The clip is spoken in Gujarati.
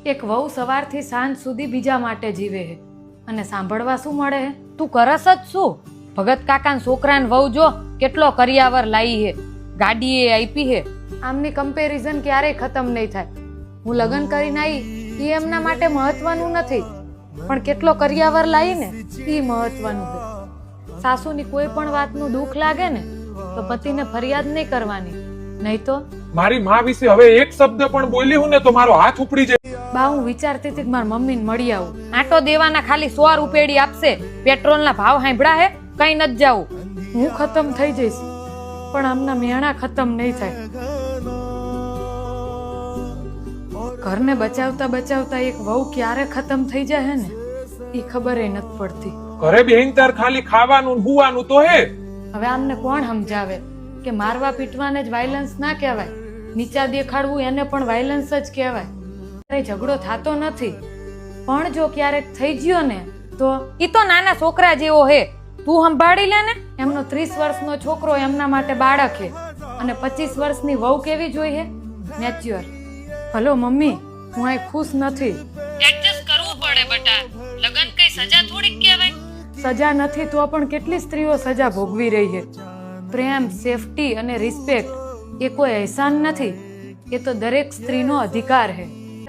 એક વહુ સવારથી સાંજ સુધી બીજા માટે જીવે છે અને સાંભળવા શું મળે છે? તું કરસ જ શું? ભગત કાકાના છોકરાને વહુ જો કેટલો કરિયાવર લાવી છે, ગાડી એ આપી છે. આમની કમ્પેરિઝન ક્યારેય ખતમ નહીં થાય. હું લગ્ન કરીને આવી એ એમના માટે મહત્વનું નથી, પણ કેટલો કરિયાવર લાવી ને એ મહત્વનું છે. સાસુની કોઈ પણ વાતનું દુઃખ લાગે ને તો પતિને ફરિયાદ નહીં કરવાની, નહીં તો મારી માં વિશે હવે એક શબ્દ પણ બોલી હું ને તો મારો હાથ ઉપડી જાય. બા હું વિચારતી હતી કે મારા મમ્મીને મળી આવું. આટો દેવાના ખાલી 100 રૂપિયાડી આપશે, પેટ્રોલના ભાવ સાંભળ્યા હે, કઈ નથી જાવું. હું ખતમ થઈ જઈશ પણ આમના મેણા ખતમ નહીં થાય. ઘરને બચાવતા બચાવતા એક વહુ ક્યારે ખતમ થઈ જાય ને એ ખબર નથી પડતી. ઘરે બેહીન તાર ખાલી ખાવાનું ને હુવાનું તો હે. હવે આમને કોણ સમજાવે કે મારવા પીટવાને જ વાયલન્સ ના કહેવાય, નીચા દેખાડવું એને પણ વાયલન્સ જ કહેવાય. કઈ ઝઘડો થતો નથી, પણ જો ક્યારેક થઈ ગયો ને તો ઈ તો નાના છોકરા જેવો હે. તું સંભાળી લે ને. એમનો 30 વર્ષનો છોકરો એમના માટે બાળક હે અને 25 વર્ષની વહુ કેવી જોઈએ? મેચ્યોર. હલો મમ્મી, હું આ ખુશ નથી. એડજસ્ટ કરવું પડે બેટા. લગન કઈ સજા થોડીક કહેવાય. સજા નથી તો પણ કેટલી સ્ત્રીઓ સજા ભોગવી રહી છે. પ્રેમ, સેફટી અને રિસ્પેક્ટ એ કોઈ અહેસાન નથી, એ તો દરેક સ્ત્રીનો અધિકાર છે.